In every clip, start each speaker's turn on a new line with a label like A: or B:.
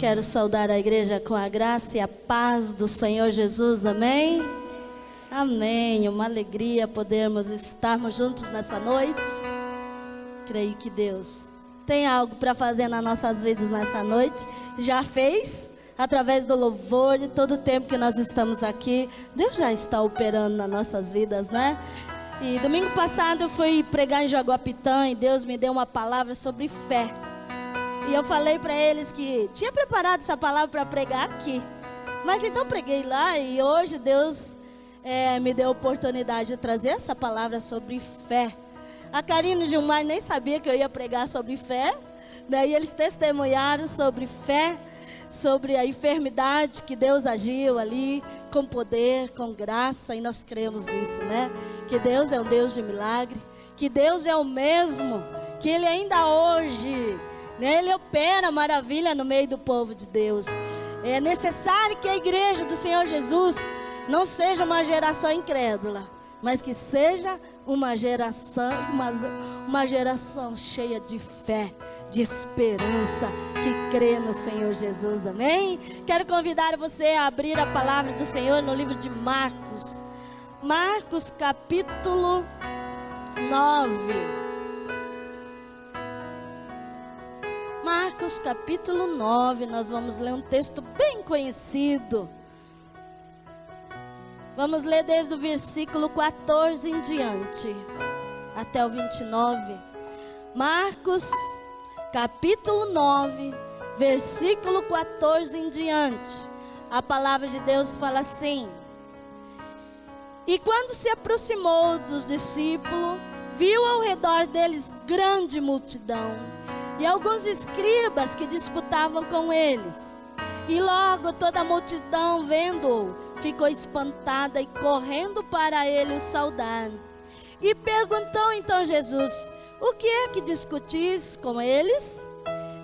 A: Quero saudar a igreja com a graça e a paz do Senhor Jesus, amém? Amém, uma alegria podermos estarmos juntos nessa noite. Creio que Deus tem algo para fazer nas nossas vidas nessa noite. Já fez, através do louvor, de todo o tempo que nós estamos aqui. Deus já está operando nas nossas vidas, né? E domingo passado eu fui pregar em Jaguapitã e Deus me deu uma palavra sobre fé. E eu falei para eles que tinha preparado essa palavra para pregar aqui. Mas então preguei lá e hoje Deus me deu a oportunidade de trazer essa palavra sobre fé. A Karine e o Gilmar nem sabia que eu ia pregar sobre fé. Daí eles testemunharam sobre fé, sobre a enfermidade que Deus agiu ali, com poder, com graça, e nós cremos nisso, né? Que Deus é um Deus de milagre, que Deus é o mesmo, que Ele ainda hoje, né, Ele opera maravilha no meio do povo de Deus. É necessário que a igreja do Senhor Jesus não seja uma geração incrédula, mas que seja uma geração cheia de fé, de esperança, que crê no Senhor Jesus, amém? Quero convidar você a abrir a palavra do Senhor no livro de Marcos. Marcos capítulo 9. Marcos capítulo 9, nós vamos ler um texto bem conhecido. Vamos ler desde o versículo 14 em diante, até o 29. Marcos, capítulo 9, versículo 14 em diante. A palavra de Deus fala assim: E quando se aproximou dos discípulos, viu ao redor deles grande multidão, e alguns escribas que disputavam com eles. E logo toda a multidão, vendo-o, ficou espantada e correndo para ele o saudar. E perguntou então Jesus: O que é que discutis com eles?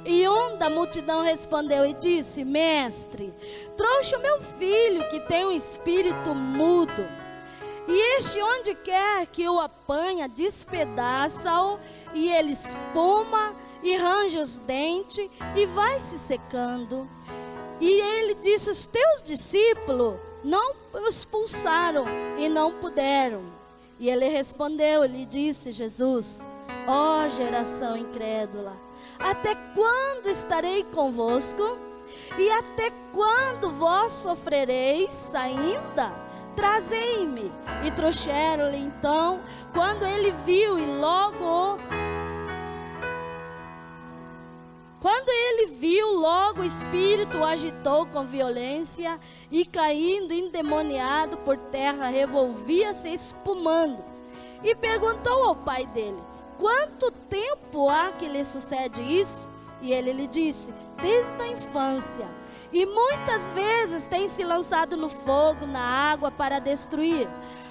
A: E um da multidão respondeu e disse: Mestre, trouxe o meu filho que tem um espírito mudo. E este, onde quer que o apanha, despedaça-o, e ele espuma e range os dentes e vai se secando. E ele disse: Os teus discípulos não o expulsaram e não puderam. E ele respondeu, lhe disse Jesus: Ó geração incrédula, até quando estarei convosco? E até quando vós sofrereis ainda? Trazei-me. E trouxeram-lhe então. Quando ele viu logo o espírito o agitou com violência, e caindo endemoniado por terra, revolvia-se espumando. E perguntou ao pai dele: Quanto tempo há que lhe sucede isso? E ele lhe disse: Desde a infância. E muitas vezes tem se lançado no fogo, na água, para destruir.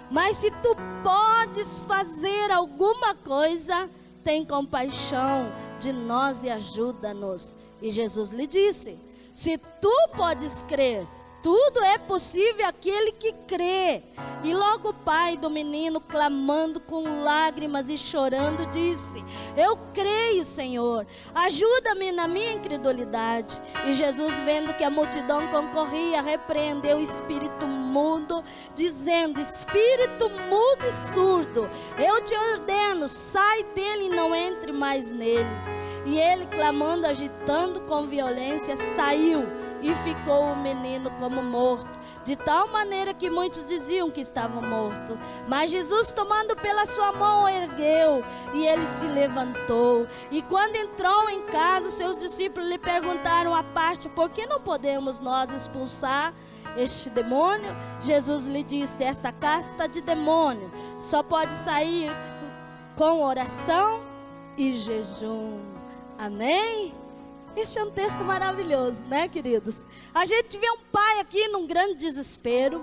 A: Mas se tu podes fazer alguma coisa, tem compaixão de nós e ajuda-nos. E Jesus lhe disse: Se tu podes crer, tudo é possível àquele que crê. E logo o pai do menino, clamando com lágrimas e chorando, disse: Eu creio, Senhor, ajuda-me na minha incredulidade. E Jesus, vendo que a multidão concorria, repreendeu o espírito mudo, dizendo: Espírito mudo e surdo, eu te ordeno, sai dele e não entre mais nele. E ele, clamando, agitando com violência, saiu, e ficou o menino como morto, de tal maneira que muitos diziam que estava morto. Mas Jesus, tomando pela sua mão, o ergueu, e ele se levantou. E quando entrou em casa, os seus discípulos lhe perguntaram à parte: Por que não podemos nós expulsar este demônio? Jesus lhe disse: Esta casta de demônio só pode sair com oração e jejum. Amém? Este é um texto maravilhoso, né, queridos? A gente vê um pai aqui num grande desespero.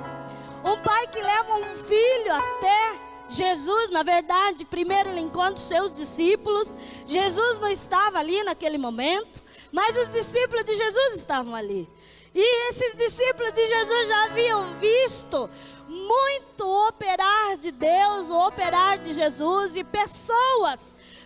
A: Um pai que leva um filho até Jesus. Na verdade, primeiro ele encontra os seus discípulos. Jesus não estava ali naquele momento, mas os discípulos de Jesus estavam ali. E esses discípulos de Jesus já haviam visto muito o operar de Deus, o operar de Jesus, e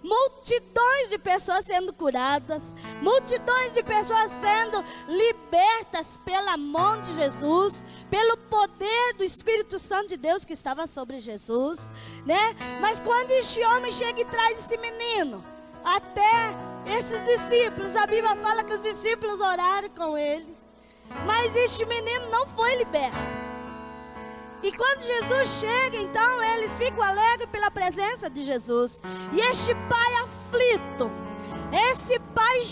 A: multidões de pessoas sendo curadas, multidões de pessoas sendo libertas pela mão de Jesus, pelo poder do Espírito Santo de Deus que estava sobre Jesus, né? Mas quando este homem chega e traz esse menino, até esses discípulos, a Bíblia fala que os discípulos oraram com ele, mas este menino não foi liberto. E quando Jesus chega, então eles ficam alegres pela presença de Jesus. E este pai aflito, esse pai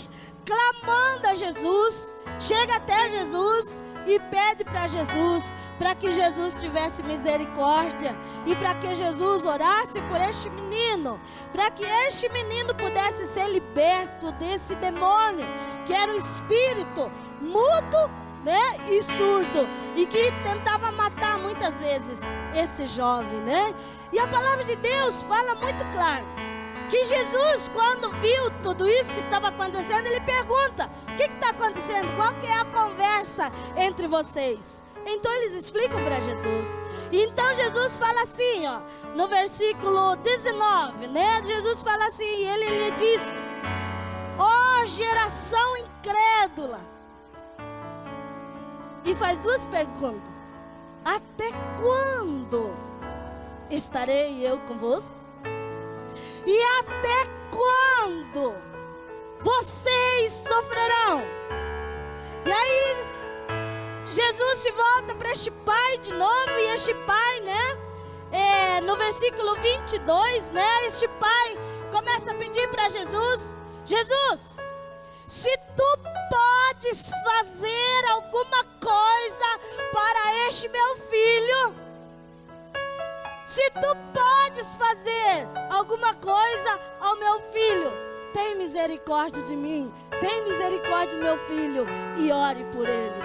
A: clamando a Jesus, chega até Jesus e pede para Jesus, para que Jesus tivesse misericórdia e para que Jesus orasse por este menino, para que este menino pudesse ser liberto desse demônio, que era o espírito mudo, né, e surdo, e que tentava matar muitas vezes esse jovem, né? E a palavra de Deus fala muito claro, que Jesus, quando viu tudo isso que estava acontecendo, ele pergunta: o que está acontecendo? Qual que é a conversa entre vocês? Então eles explicam para Jesus. E então Jesus fala assim, ó, no versículo 19, né? Jesus fala assim, e ele lhe diz: ó geração incrédula. E faz duas perguntas: até quando estarei eu convosco? E até quando vocês sofrerão? E aí Jesus se volta para este pai de novo, e este pai, né, no versículo 22, né, este pai começa a pedir para Jesus: Jesus, se tu podes fazer alguma coisa para este meu filho, se tu podes fazer alguma coisa ao meu filho, tem misericórdia de mim, tem misericórdia do meu filho, e ore por ele.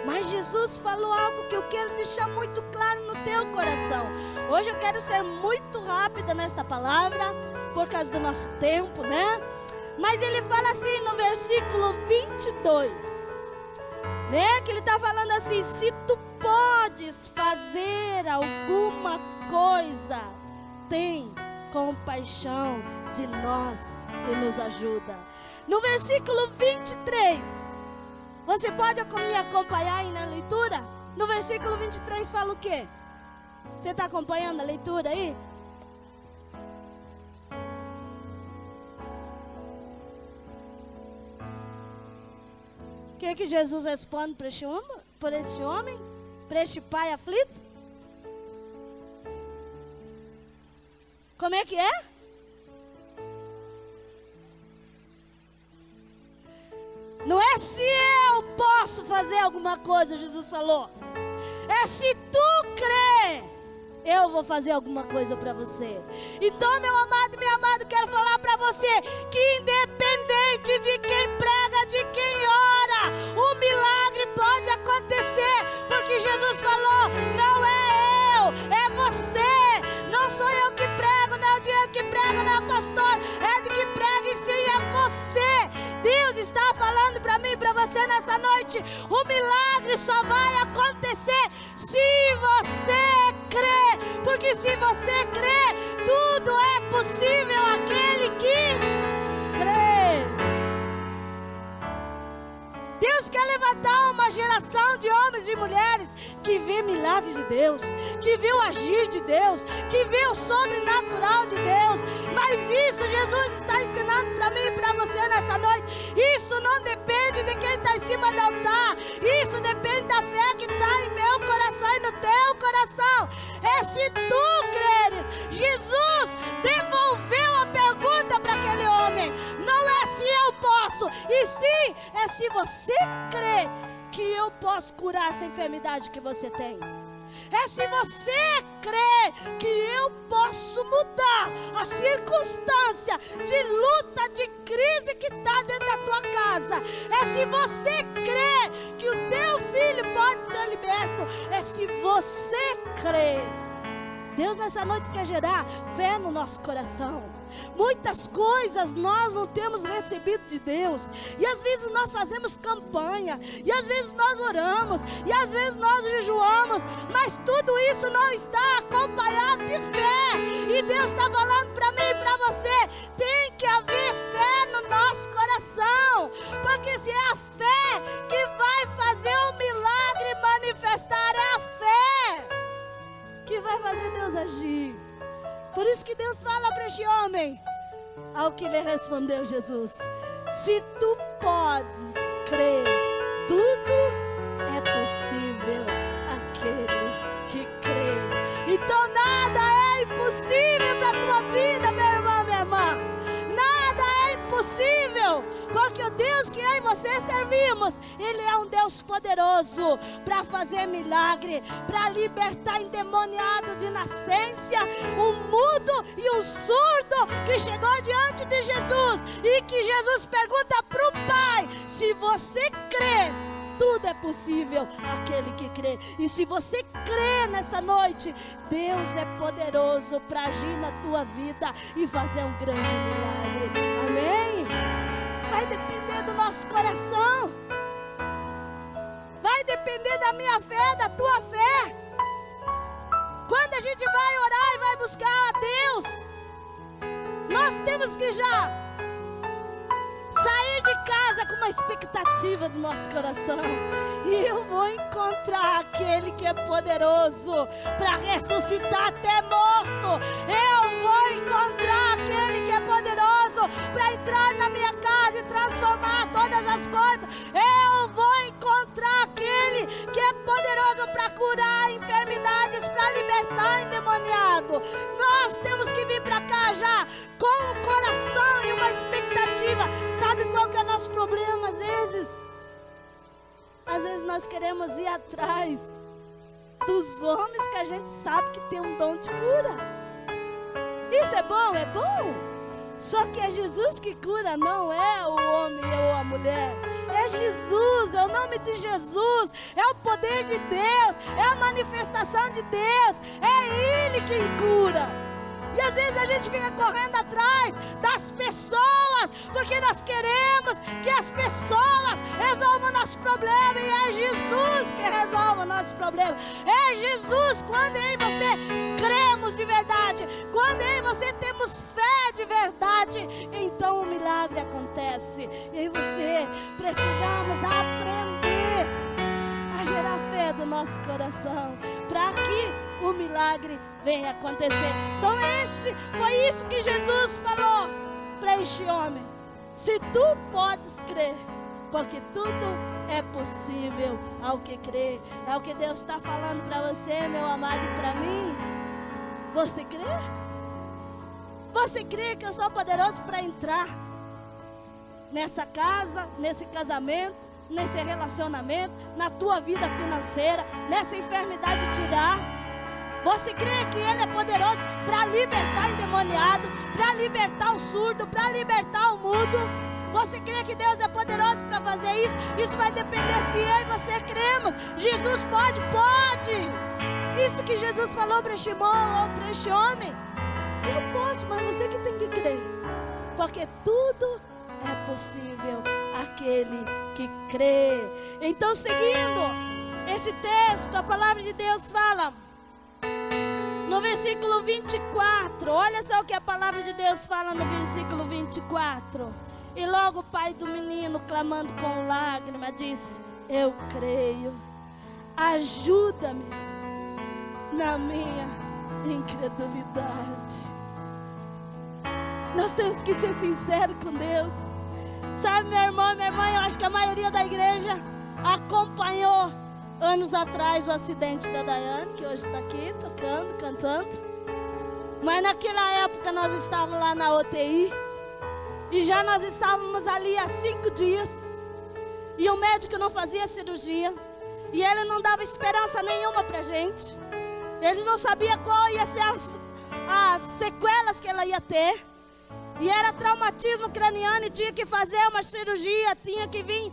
A: Mas Jesus falou algo que eu quero deixar muito claro no teu coração. Hoje eu quero ser muito rápida nesta palavra, por causa do nosso tempo, né? Mas ele fala assim no versículo 22, né? Que ele está falando assim: se tu podes fazer alguma coisa, tem compaixão de nós e nos ajuda. No versículo 23, você pode me acompanhar aí na leitura? No versículo 23 fala o quê? Você está acompanhando a leitura aí? O que Jesus responde para este homem? Para este pai aflito? Como é que é? Não é se eu posso fazer alguma coisa, Jesus falou. É se tu crê, eu vou fazer alguma coisa para você. Então, meu amado e minha amada, quero falar para você que independente de quem prega, de quem ora, o milagre pode acontecer, porque Jesus falou: não é eu, é você. Não sou eu que prego, não é o Diego que prega, não é o pastor, é de que prega e sim é você. Deus está falando para mim e para você nessa noite: o milagre só vai acontecer se você crê, porque se você crê, tudo é possível àquele que crê. Deus quer levantar uma geração de homens e mulheres que vê milagres de Deus, que vê o agir de Deus, que vê o sobrenatural de Deus. Mas isso Jesus está ensinando para mim e para você nessa noite. Isso não depende de quem está em cima do altar, isso depende da fé que está em meu coração e no teu coração. É se tu creres. Jesus devolveu a pergunta para aquele homem: não é se eu posso, e sim é se você crê que eu posso curar essa enfermidade que você tem. É se você crê que eu posso mudar a circunstância de luta, de crise que está dentro da tua casa. É se você crê que o teu filho pode ser liberto. É se você crê. Deus nessa noite quer gerar fé no nosso coração. Muitas coisas nós não temos recebido de Deus, e às vezes nós fazemos campanha, e às vezes nós oramos, e às vezes nós jejuamos, mas tudo isso não está acompanhado de fé. E Deus está falando para mim e para você: tem que haver fé no nosso coração, Ao que lhe respondeu Jesus: se tu podes crer, tudo é possível àquele que crê. Então nada é impossível para a tua vida, meu irmão, minha irmã. Nada é impossível, porque o Deus que eu e você servimos, Ele é um Deus poderoso para fazer milagre, para libertar endemoniado de nascença, um mudo e um surdo que chegou diante de Jesus, e que Jesus pergunta para o Pai: se você crê, tudo é possível àquele que crê. E se você crê nessa noite, Deus é poderoso para agir na tua vida e fazer um grande milagre. Amém? Vai depender do nosso coração. Vai depender da minha fé, da tua fé. Quando a gente vai orar e vai buscar a Deus, nós temos que já sair de casa com uma expectativa do nosso coração. E eu vou encontrar aquele que é poderoso para ressuscitar até morto. Eu vou encontrar aquele que é poderoso para entrar na minha casa e transformar todas as coisas. Eu vou encontrar aquele que é poderoso para curar enfermidades, para libertar endemoniado. Nós temos que vir para cá já com o coração e uma expectativa. Sabe qual que é o nosso problema às vezes? Às vezes nós queremos ir atrás dos homens que a gente sabe que tem um dom de cura. Isso é bom? É bom. Só que é Jesus que cura, não é o homem ou a mulher. É Jesus, é o nome de Jesus, é o poder de Deus, é a manifestação de Deus, é Ele quem cura. E às vezes a gente fica correndo atrás das pessoas, porque nós queremos que as pessoas resolvam o nosso problema. E é Jesus que resolve o nosso problema. É Jesus, quando eu e você cremos de verdade, quando eu e você temos fé de verdade, então o milagre acontece. E aí você precisamos aprender a gerar fé do nosso coração, para que o milagre venha acontecer. Então foi isso que Jesus falou para este homem: se tu podes crer, porque tudo é possível ao que crê. É o que Deus está falando para você, meu amado, e para mim. Você crê? Você crê que eu sou poderoso para entrar nessa casa, nesse casamento, nesse relacionamento, na tua vida financeira, nessa enfermidade tirar? Você crê que Ele é poderoso para libertar endemoniado, para libertar o surdo, para libertar o mudo? Você crê que Deus é poderoso para fazer isso? Isso vai depender se eu e você cremos. Jesus pode? Pode! Isso que Jesus falou para este homem. Eu posso, mas você que tem que crer. Porque tudo é possível àquele que crê. Então, seguindo esse texto, a palavra de Deus fala no versículo 24, olha só o que a palavra de Deus fala no versículo 24. E logo o pai do menino, clamando com lágrimas, disse: eu creio, ajuda-me na minha incredulidade. Nós temos que ser sinceros com Deus. Sabe, meu irmão, minha irmã, eu acho que a maioria da igreja acompanhou anos atrás o acidente da Daiane, que hoje está aqui tocando, cantando. Mas naquela época nós estávamos lá na UTI. E já nós estávamos ali há 5 dias. E o médico não fazia cirurgia. E ele não dava esperança nenhuma para a gente. Ele não sabia qual ia ser as sequelas que ela ia ter. E era traumatismo craniano e tinha que fazer uma cirurgia. Tinha que vir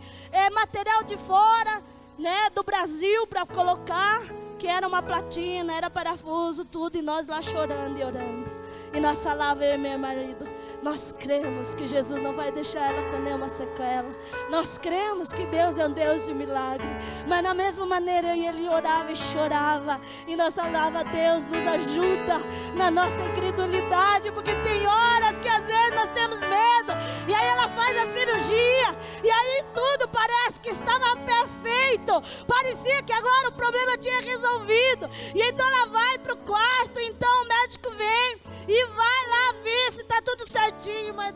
A: material de fora, né, do Brasil para colocar, que era uma platina, era parafuso, tudo, e nós lá chorando e orando. E nós falávamos, eu e meu marido, nós cremos que Jesus não vai deixar ela com nenhuma sequela. Nós cremos que Deus é um Deus de milagre. Mas na mesma maneira eu e ele orava e chorava. E nós falava: Deus, nos ajuda na nossa incredulidade, porque tem horas que às vezes nós temos medo. E aí ela faz a cirurgia, e aí tudo parece que estava perfeito. Parecia que agora o problema tinha resolvido. E então ela vai para o quarto, então o médico vem e vai lá ver se está tudo certinho. Mas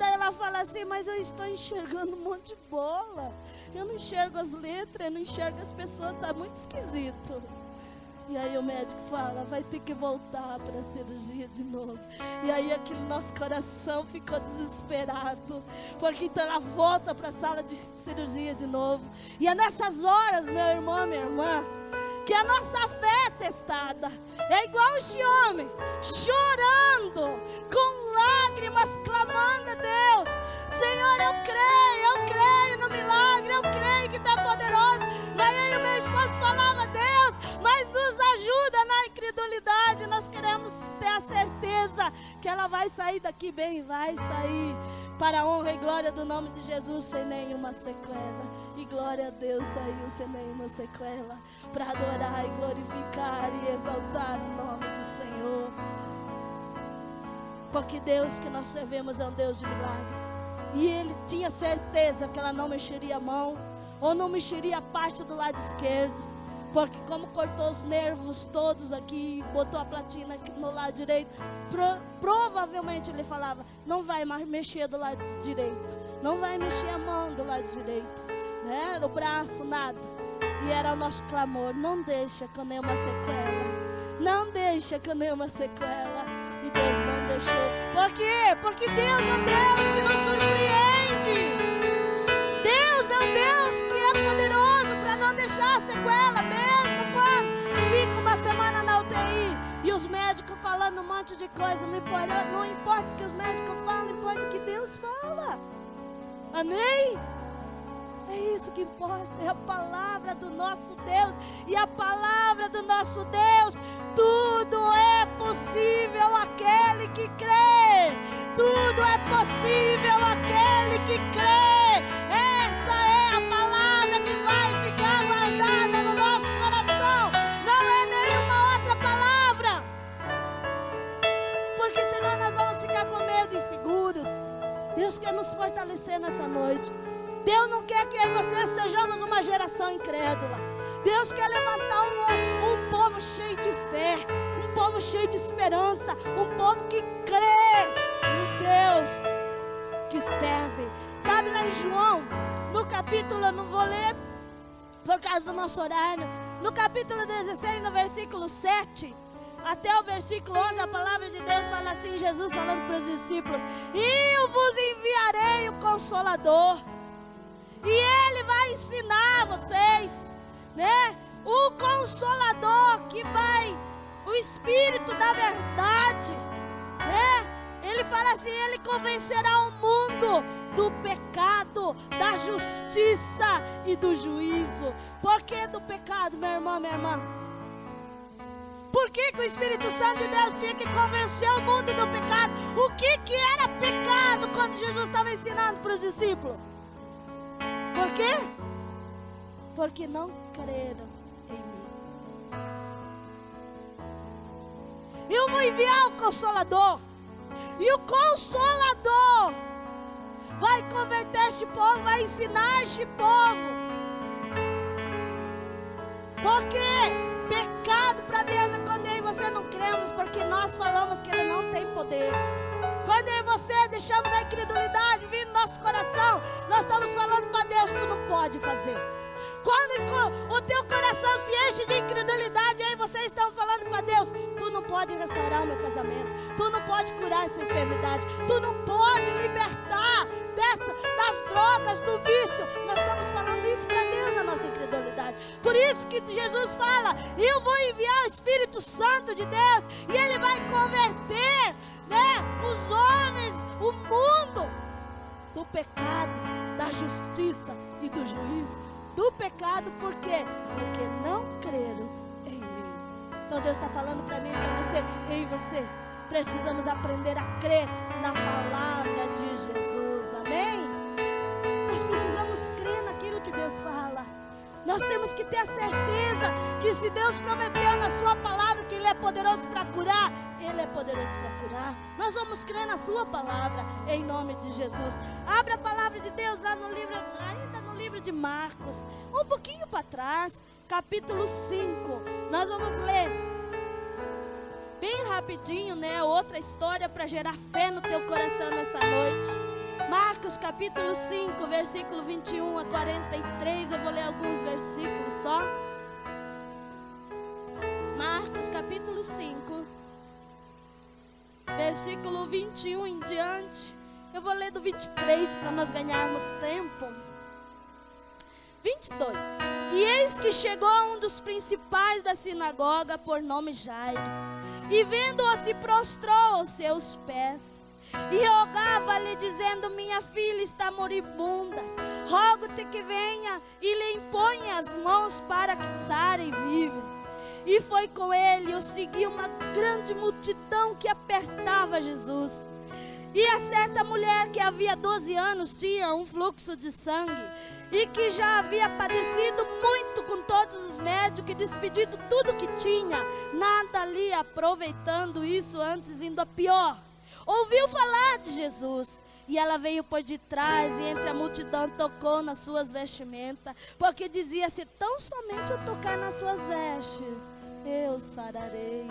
A: assim, mas eu estou enxergando um monte de bola. Eu não enxergo as letras, eu não enxergo as pessoas, está muito esquisito. E aí o médico fala, vai ter que voltar para a cirurgia de novo. E aí aquele nosso coração ficou desesperado, porque então ela volta para a sala de cirurgia de novo. E é nessas horas, meu irmão, minha irmã, que a nossa fé é testada. É igual este homem, chorando, com lágrimas, clamando a Deus. Senhor, eu creio no milagre, eu creio que está poderoso. Daí o meu esposo falava, Deus, mas nos ajuda na incredulidade. Nós queremos ter a certeza que ela vai sair daqui bem, vai sair para a honra e glória do nome de Jesus, sem nenhuma sequela. E glória a Deus, saiu sem nenhuma sequela, para adorar e glorificar e exaltar o nome do Senhor. Porque Deus que nós servimos é um Deus de milagre. E ele tinha certeza que ela não mexeria a mão, ou não mexeria a parte do lado esquerdo, porque como cortou os nervos todos aqui, botou a platina aqui no lado direito, provavelmente ele falava, não vai mais mexer do lado direito, não vai mexer a mão do lado direito, né? O braço, nada. E era o nosso clamor, não deixa com nenhuma sequela, não deixa com nenhuma sequela. E Deus não deixou. Por quê? Porque Deus é um Deus que nos surpreende. Deus é um Deus que é poderoso para não deixar sequela, mesmo quando fica uma semana na UTI e os médicos falando um monte de coisa. Não importa o que os médicos falam, importa o que Deus fala. Amém? É isso que importa, é a palavra do nosso Deus. E a palavra do nosso Deus, tudo é possível àquele que crê. Tudo é possível àquele que crê. Essa é a palavra que vai ficar guardada no nosso coração. Não é nenhuma outra palavra. Porque senão nós vamos ficar com medo e inseguros. Deus quer nos fortalecer nessa noite. Deus não quer que eu e você sejamos uma geração incrédula. Deus quer levantar um povo cheio de fé, um povo cheio de esperança, um povo que crê no Deus que serve. Sabe lá em João, no capítulo, eu não vou ler por causa do nosso horário, no capítulo 16, no versículo 7, até o versículo 11, a palavra de Deus fala assim, Jesus falando para os discípulos, e eu vos enviarei o Consolador. E Ele vai ensinar vocês, né? O Consolador que vai, o Espírito da verdade, né? Ele fala assim, Ele convencerá o mundo do pecado, da justiça e do juízo. Por que do pecado, meu irmão, minha irmã? Por que o Espírito Santo de Deus tinha que convencer o mundo do pecado? O que era pecado quando Jesus estava ensinando para os discípulos? Por quê? Porque não creram em mim. Eu vou enviar o Consolador. E o Consolador vai converter este povo, vai ensinar este povo. Porque pecado para Deus é quando eu e você não cremos, porque nós falamos que Ele não tem poder. Quando eu e você deixamos a incredulidade vir no nosso coração, nós estamos falando para Deus, tu não pode fazer. Quando o teu coração se enche de incredulidade, aí vocês estão falando para Deus, tu não pode restaurar o meu casamento, tu não pode curar essa enfermidade, tu não pode libertar das drogas, do vício. Nós estamos falando isso para Deus na nossa incredulidade. Por isso que Jesus fala, eu vou enviar o Espírito Santo de Deus e Ele vai converter, né, os homens, o mundo, do pecado, da justiça e do juízo. Do pecado, por quê? Porque não creram em mim. Então Deus está falando para mim e para você, eu e você precisamos aprender a crer na palavra de Jesus, amém? Nós precisamos crer naquilo que Deus fala. Nós temos que ter a certeza que se Deus prometeu na sua palavra que Ele é poderoso para curar, Ele é poderoso para curar. Nós vamos crer na sua palavra, em nome de Jesus. Abra a palavra de Deus lá no livro, ainda no livro de Marcos, um pouquinho para trás, capítulo 5. Nós vamos ler bem rapidinho, né? Outra história para gerar fé no teu coração nessa noite. Marcos capítulo 5, versículo 21 a 43. Eu vou ler alguns versículos só. Marcos capítulo 5, versículo 21 em diante. Eu vou ler do 23 para nós ganharmos tempo. 22. E eis que chegou um dos principais da sinagoga, por nome Jairo, e vendo-o se prostrou aos seus pés e rogava-lhe, dizendo: minha filha está moribunda, rogo-te que venha e lhe imponha as mãos para que sare e vive. E foi com ele, o seguia uma grande multidão que apertava Jesus. E a certa mulher que havia 12 anos tinha um fluxo de sangue, e que já havia padecido muito com todos os médicos, e despedido tudo que tinha, nada ali aproveitando isso, antes indo a pior. Ouviu falar de Jesus, e ela veio por detrás, e entre a multidão tocou nas suas vestimentas, porque dizia: se tão somente eu tocar nas suas vestes, eu sararei.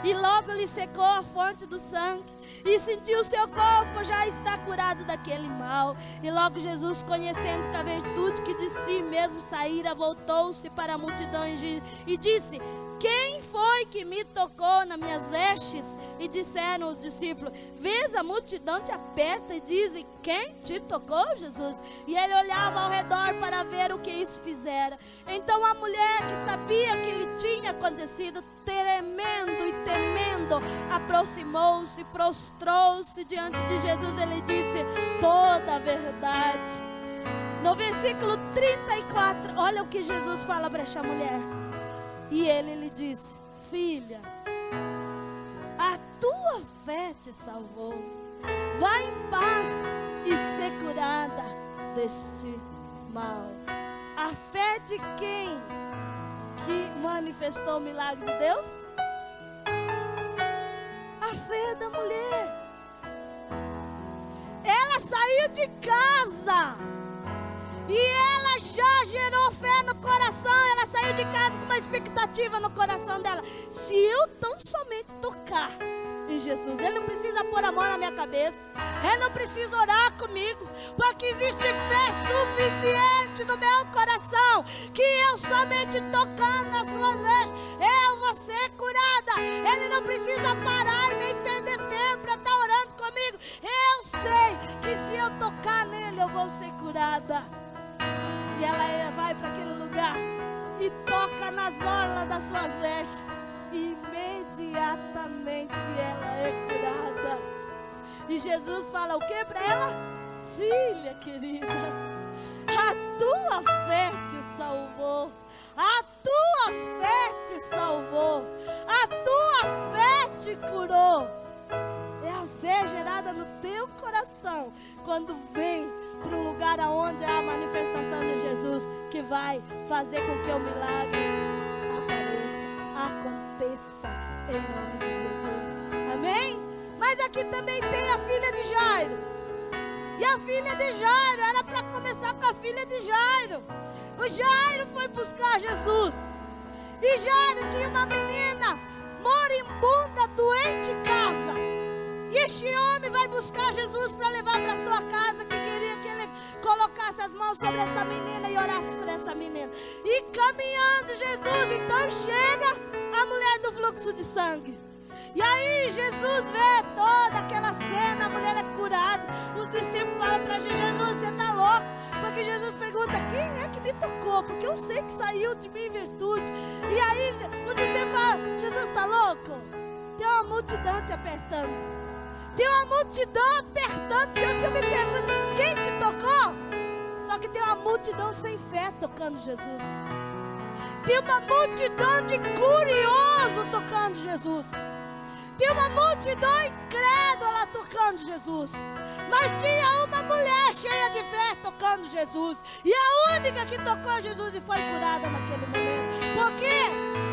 A: E logo lhe secou a fonte do sangue, e sentiu seu corpo já está curado daquele mal. E logo Jesus, conhecendo que a virtude que de si mesmo saíra, voltou-se para a multidão e disse: quem foi que me tocou nas minhas vestes? E disseram os discípulos: vês, a multidão te aperta e dizem: quem te tocou, Jesus? E ele olhava ao redor para ver o que isso fizera. Então a mulher, que sabia que lhe tinha acontecido, tremendo e temendo, aproximou-se, prostrou-se diante de Jesus. Ele disse toda a verdade. No versículo 34, olha o que Jesus fala para essa mulher. E ele lhe disse: filha, a tua fé te salvou. Vá em paz e ser curada deste mal. A fé de quem que manifestou o milagre de Deus? A fé da mulher. Ela saiu de casa e ela já gerou fé no coração. Ela saiu de casa com uma expectativa no coração dela: se eu tão somente tocar em Jesus, Ele não precisa pôr a mão na minha cabeça, Ele não precisa orar comigo, porque existe fé suficiente no meu coração, que eu somente tocando nas suas vestes, eu vou ser curada. Ele não precisa parar e nem perder tempo para estar orando comigo. Eu sei que se eu tocar nele, eu vou ser curada. E ela vai para aquele lugar e toca nas orlas das suas vestes. Imediatamente ela é curada. E Jesus fala o que para ela? Filha querida, a tua fé te salvou. A tua fé te salvou. A tua fé te curou. É a fé gerada no teu coração, quando vem para um lugar onde há a manifestação de Jesus, que vai fazer com que o milagre aconteça em nome de Jesus. Amém? Mas aqui também tem a filha de Jairo. E a filha de Jairo era para começar com a filha de Jairo. O Jairo foi buscar Jesus. E Jairo tinha uma menina moribunda, doente em casa. E este homem vai buscar Jesus para levar para sua casa, que queria que ele colocasse as mãos sobre essa menina e orasse por essa menina. E caminhando Jesus, então chega a mulher do fluxo de sangue. E aí Jesus vê toda aquela cena, a mulher é curada. Os discípulos falam para Jesus: você está louco? Porque Jesus pergunta: quem é que me tocou? Porque eu sei que saiu de mim virtude. E aí os discípulos falam: Jesus está louco? Tem uma multidão te apertando. Tem uma multidão apertando. Se o Senhor me pergunta: quem te tocou? Só que tem uma multidão sem fé tocando Jesus. Tem uma multidão de curioso tocando Jesus. Tem uma multidão incrédula tocando Jesus. Mas tinha uma mulher cheia de fé tocando Jesus. E a única que tocou Jesus e foi curada naquele momento. Por quê?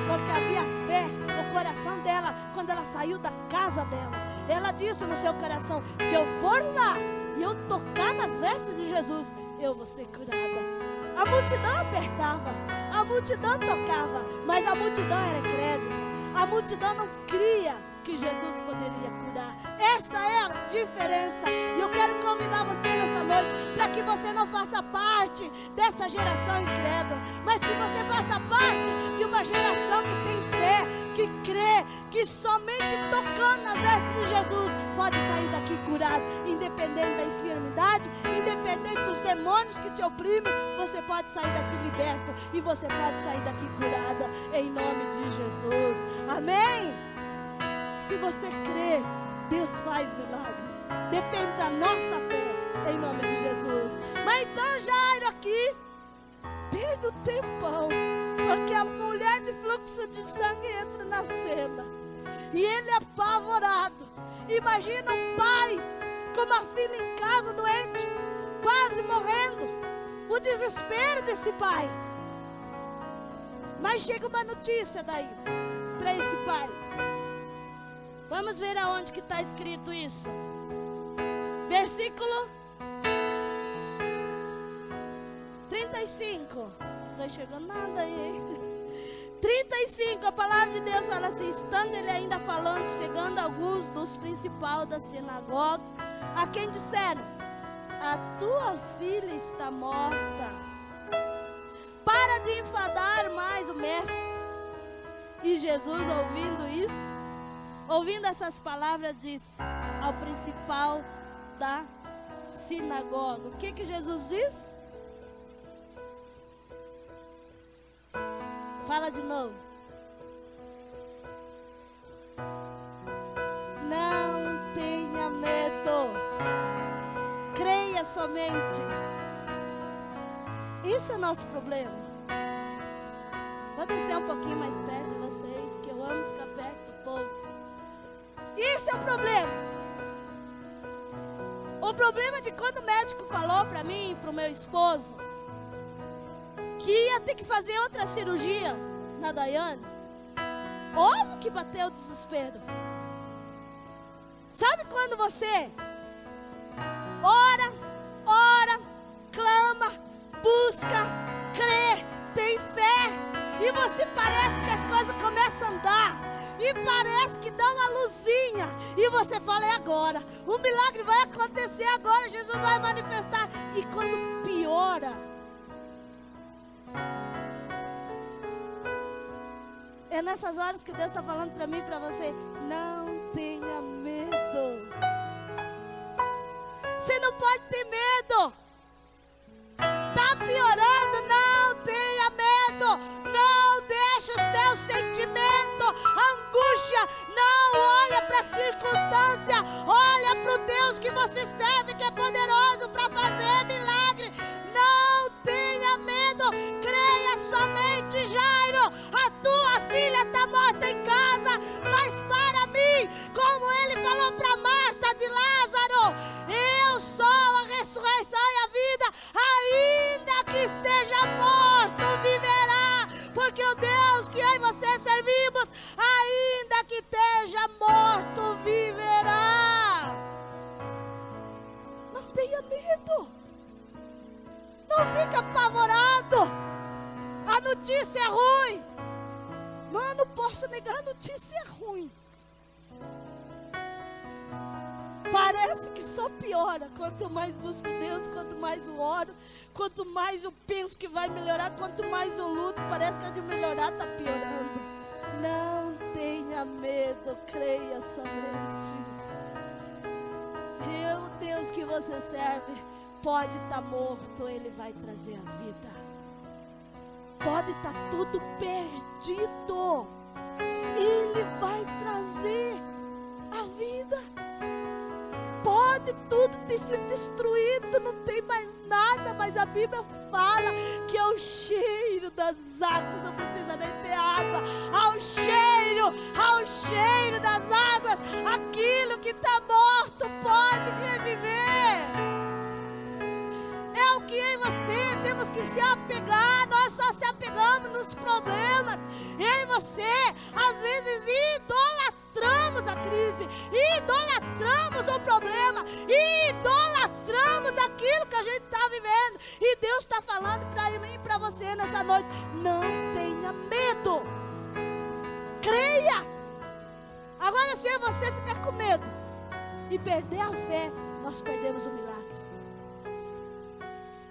A: Porque havia fé no coração dela quando ela saiu da casa dela. Ela disse no seu coração: se eu for lá e eu tocar nas vestes de Jesus, eu vou ser curada. A multidão apertava, a multidão tocava, mas a multidão era incrédula. A multidão não cria que Jesus poderia curar. Essa é a diferença. E eu quero convidar você nessa noite para que você não faça parte dessa geração incrédula, mas que você faça parte de uma geração que tem fé, que crê, que somente tocando nas vestes de Jesus pode sair daqui curado, independente da enfermidade, independente dos demônios que te oprimem, você pode sair daqui liberto e você pode sair daqui curada, em nome de Jesus. Amém? Se você crê, Deus faz milagre. Depende da nossa fé, em nome de Jesus. Mas então Jairo aqui perde o tempão, porque a mulher de fluxo de sangue entra na cena e ele é apavorado. Imagina um pai com uma filha em casa doente, quase morrendo, o desespero desse pai. Mas chega uma notícia daí para esse pai. Vamos ver aonde que está escrito isso. Versículo 35. Não estou enxergando nada aí. 35, a palavra de Deus fala assim: estando ele ainda falando, chegando alguns dos principais da sinagoga, a quem disseram: a tua filha está morta. Para de enfadar mais o mestre. E Jesus, ouvindo isso, ouvindo essas palavras, disse ao principal da sinagoga. O que Jesus disse? Fala de novo. Não tenha medo. Creia somente. Isso é nosso problema. Vou descer um pouquinho mais perto de vocês, que eu amo ficar perto do povo. Isso é o problema. O problema de quando o médico falou para mim e para o meu esposo que ia ter que fazer outra cirurgia na Daiane, óbvio que bateu o desespero. Sabe quando você ora, clama, busca, crê, tem fé, e você parece que as coisas começam a andar, e parece que dá uma luzinha, e você fala: é agora, o milagre vai acontecer agora, Jesus vai manifestar. E quando piora, é nessas horas que Deus está falando para mim e para você: não tenha medo. Você não pode ter medo. Está piorando, não tenha medo. Não deixe os teus sentimentos, angústia. Não olha para a circunstância. Olha para o Deus que você serve, que é poderoso para fazer milagre. Não tenha medo. Creia somente, Jairo. A tua filha está morta em casa. Mas para mim, como ele falou para Marta de Lázaro, eu sou a ressurreição e a vida. Ainda que esteja morto, viverá. Porque o Deus que eu e você servimos, ainda que esteja morto, viverá. Não tenha medo. Não fique apavorado. A notícia é ruim. Não, não posso negar, a notícia é ruim. Parece que só piora. Quanto mais busco Deus, quanto mais eu oro, quanto mais eu penso que vai melhorar, quanto mais eu luto, parece que a de melhorar está piorando. Não tenha medo, creia somente. O Deus que você serve pode estar morto, Ele vai trazer a vida. Pode estar tudo perdido, Ele vai trazer a vida. Pode tudo ter sido destruído, não tem mais nada, mas a Bíblia fala que ao cheiro das águas, não precisa nem ter água, ao cheiro das águas, aquilo que está morto pode reviver. É o que eu e você temos que se apegar. Nós só se apegamos nos problemas. Eu e você, às vezes, idolatramos a crise, idolatramos o problema, idolatramos aquilo que a gente está vivendo. E Deus está falando para mim e para você nessa noite: não tenha medo, creia. Agora, se você ficar com medo, e perder a fé, nós perdemos o milagre.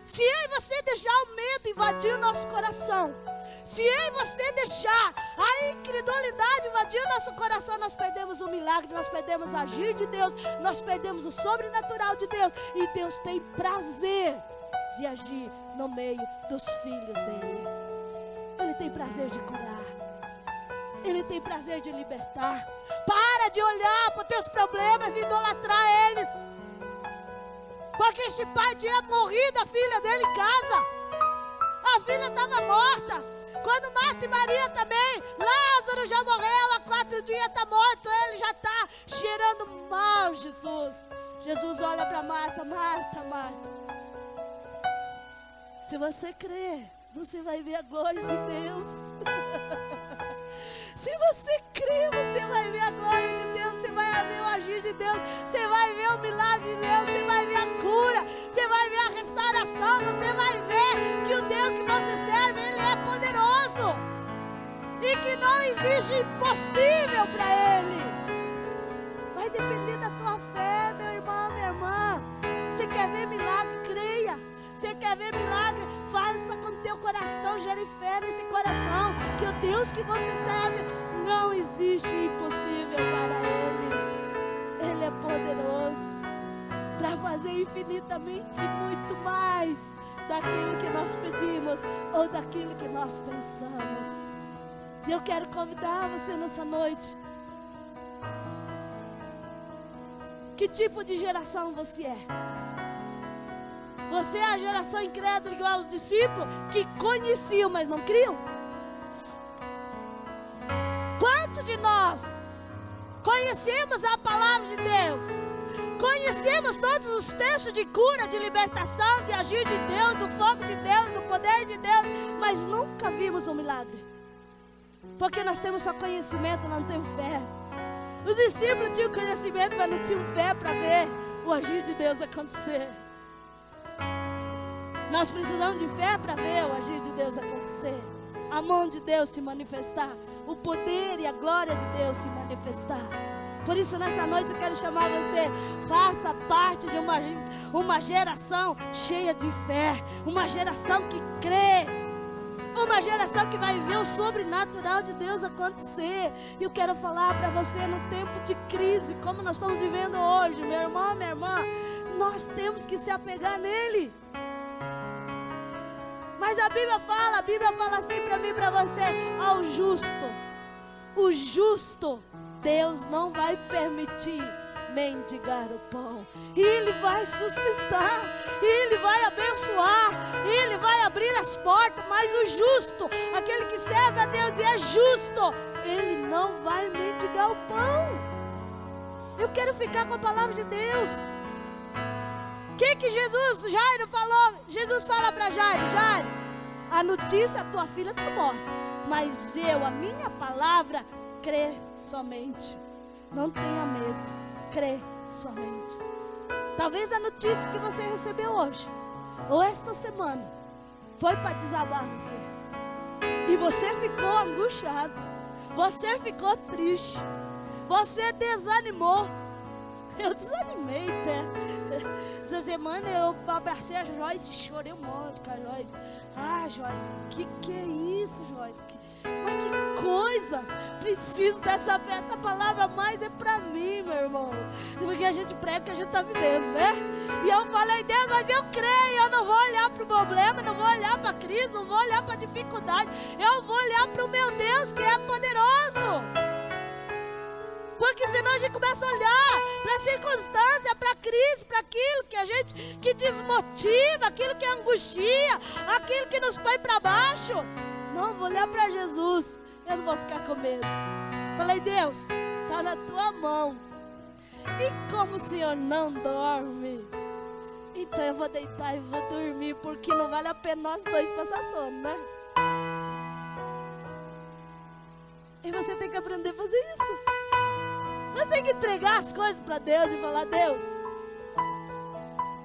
A: Se eu e você deixar o medo invadir o nosso coração, se eu e você deixar a incredulidade invadir o nosso coração, nós perdemos o milagre, nós perdemos o agir de Deus, nós perdemos o sobrenatural de Deus. E Deus tem prazer de agir no meio dos filhos dele. Ele tem prazer de curar. Ele tem prazer de libertar. Para de olhar para os teus problemas e idolatrar eles. Porque este pai tinha morrido a filha dele em casa. A filha estava morta. Quando Marta e Maria também, Lázaro já morreu, há 4 dias está morto, ele já está cheirando mal, Jesus. Jesus olha para Marta, Marta, Marta. Se você crer, você vai ver a glória de Deus. Se você crer, você vai ver a glória de Deus, você vai ver o agir de Deus, você vai ver o milagre de Deus, você vai ver a cura, você vai ver a restauração, você vai ver que o Deus que você serve, Ele é poderoso e que não existe impossível para Ele. Vai depender da tua fé, meu irmão, minha irmã. Você quer ver milagre? Creia. Você quer ver milagre? Faça com o teu coração, gere fé nesse coração, que o Deus que você serve, não existe impossível para Ele. Ele é poderoso para fazer infinitamente muito mais daquilo que nós pedimos ou daquilo que nós pensamos. E eu quero convidar você nessa noite. Que tipo de geração você é? Você é a geração incrédula igual aos discípulos que conheciam, mas não criam? Quantos de nós conhecemos a palavra de Deus? Conhecemos todos os textos de cura, de libertação, de agir de Deus, do fogo de Deus, do poder de Deus, mas nunca vimos um milagre. Porque nós temos só conhecimento, não temos fé. Os discípulos tinham conhecimento, mas não tinham fé para ver o agir de Deus acontecer. Nós precisamos de fé para ver o agir de Deus acontecer. A mão de Deus se manifestar. O poder e a glória de Deus se manifestar. Por isso nessa noite eu quero chamar você. Faça parte de uma geração cheia de fé. Uma geração que crê. Uma geração que vai ver o sobrenatural de Deus acontecer. E eu quero falar para você no tempo de crise, como nós estamos vivendo hoje, meu irmão, minha irmã, nós temos que se apegar nele. Mas a Bíblia fala assim para mim e para você: ao justo, o justo, Deus não vai permitir mendigar o pão. E Ele vai sustentar, e Ele vai abençoar, e Ele vai abrir as portas. Mas o justo, aquele que serve a Deus e é justo, Ele não vai mendigar o pão. Eu quero ficar com a palavra de Deus. O que Jairo falou? Jesus fala para Jairo: Jairo, a notícia, a tua filha está morta, mas a minha palavra, crê somente. Não tenha medo, crê somente. Talvez a notícia que você recebeu hoje, ou esta semana, foi para desabar você. E você ficou angustiado, você ficou triste, você desanimou. Eu desanimei até. Essa semana eu abracei a Joyce e chorei um monte com a Joyce. Ah, Joyce, que é isso, Joyce? Mas que coisa! Preciso dessa fé. Essa palavra mais é pra mim, meu irmão. Porque a gente prega o que a gente tá vivendo, né? E eu falei: Deus, mas eu creio. Eu não vou olhar pro problema, não vou olhar pra crise, não vou olhar pra dificuldade. Eu vou olhar pro meu Deus que é poderoso. Porque senão a gente começa a olhar para a circunstância, para a crise, para aquilo que desmotiva, aquilo que angustia, aquilo que nos põe para baixo. Não, vou olhar para Jesus, eu não vou ficar com medo. Falei: Deus, está na tua mão. E como o Senhor não dorme, então eu vou deitar e vou dormir, porque não vale a pena nós dois passar sono, né? E você tem que aprender a fazer isso. Nós temos que entregar as coisas para Deus e falar: Deus,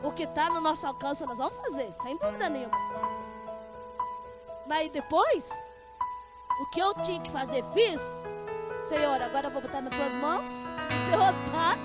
A: o que está no nosso alcance nós vamos fazer, sem dúvida nenhuma. Mas depois, o que eu tinha que fazer, fiz. Senhor, agora eu vou botar nas tuas mãos, derrotar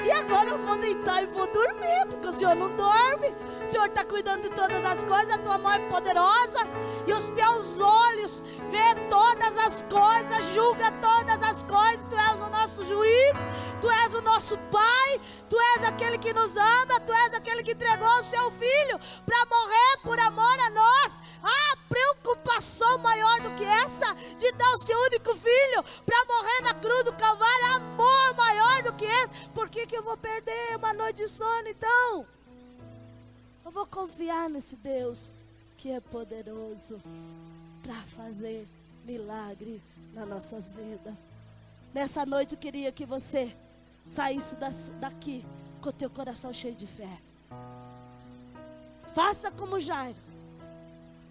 A: E agora eu vou deitar e vou dormir, porque o Senhor não dorme. O Senhor está cuidando de todas as coisas, a tua mão é poderosa, e os teus olhos vê todas as coisas, julga todas as coisas. Tu és o nosso juiz, tu és o nosso Pai, tu és aquele que nos ama, tu és aquele que entregou o seu Filho para morrer por amor a nós. Há preocupação maior do que essa, de dar o seu único Filho para morrer na cruz do Calvário? Amor maior do que esse? Por que eu vou perder uma noite de sono então? Eu vou confiar nesse Deus que é poderoso para fazer milagre nas nossas vidas. Nessa noite eu queria que você saísse daqui com o teu coração cheio de fé. Faça como Jairo.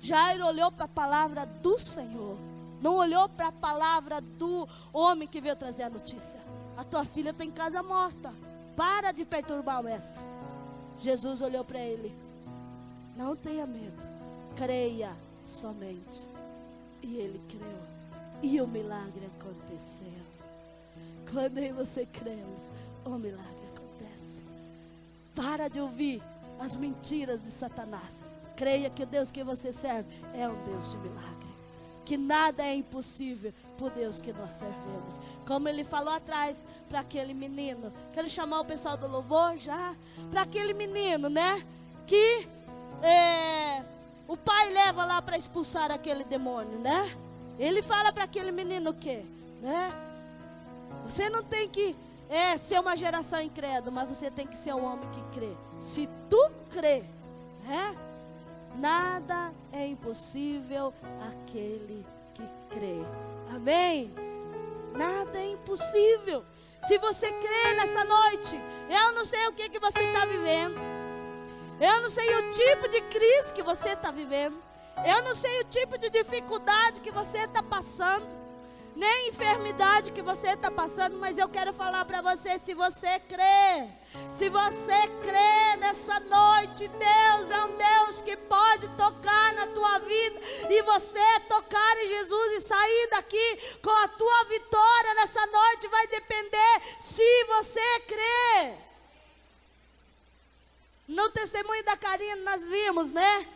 A: Jairo olhou para a palavra do Senhor, não olhou para a palavra do homem que veio trazer a notícia. A tua filha está em casa morta, para de perturbar o mestre. Jesus olhou para ele: não tenha medo, creia somente. E ele creu, e o milagre aconteceu. Quando eu e você cremos, o milagre acontece. Para de ouvir as mentiras de Satanás. Creia que o Deus que você serve é um Deus de milagre, que nada é impossível por Deus que nós servimos. Como ele falou atrás para aquele menino, quero chamar o pessoal do louvor já, para aquele menino, né, que o pai leva lá para expulsar aquele demônio, né? Ele fala para aquele menino o quê, né? Você não tem que ser uma geração incrédula, mas você tem que ser um homem que crê. Se tu crê, né, nada é impossível àquele que crê. Amém? Nada é impossível. Se você crê nessa noite, eu não sei o que você está vivendo, eu não sei o tipo de crise que você está vivendo, eu não sei o tipo de dificuldade que você está passando, nem enfermidade que você está passando, mas eu quero falar para você: se você crê nessa noite, Deus é um Deus que pode tocar na tua vida, e você tocar em Jesus e sair daqui com a tua vitória nessa noite vai depender se você crê. No testemunho da Karina nós vimos, né?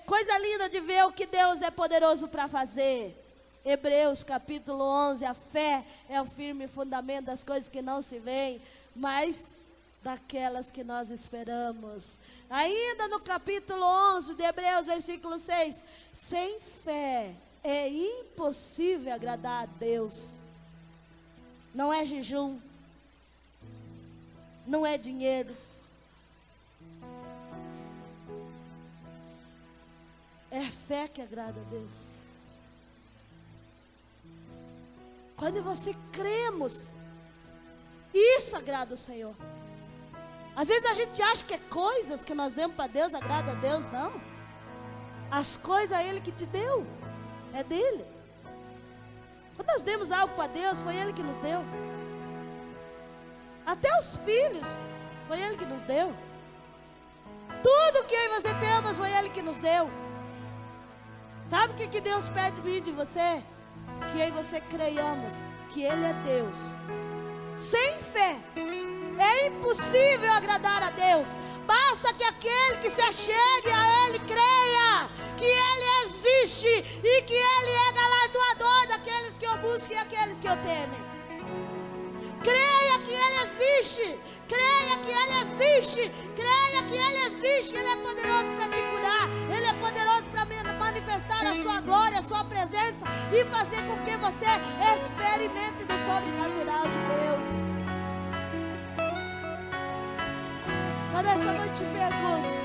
A: Coisa linda de ver o que Deus é poderoso para fazer. Hebreus capítulo 11, a fé é o firme fundamento das coisas que não se veem, mas daquelas que nós esperamos. Ainda no capítulo 11 de Hebreus, versículo 6, sem fé é impossível agradar a Deus. Não é jejum, não é dinheiro, é fé que agrada a Deus. Quando você cremos, isso agrada o Senhor. Às vezes a gente acha que é coisas que nós demos para Deus, agrada a Deus. Não. As coisas é Ele que te deu, é dele. Quando nós demos algo para Deus, foi Ele que nos deu. Até os filhos, foi Ele que nos deu. Tudo que eu e você temos, foi Ele que nos deu. Sabe o que Deus pede de mim e de você? Que eu e você creiamos que Ele é Deus. Sem fé é impossível agradar a Deus. Basta que aquele que se achegue a Ele creia que Ele existe e que Ele é galardoador daqueles que o buscam e aqueles que o temem. Creia que Ele existe, creia que Ele existe, creia que Ele existe. Ele é poderoso para te curar, Ele é poderoso para manifestar a sua glória, a sua presença e fazer com que você experimente do sobrenatural de Deus. Então nessa noite te pergunto,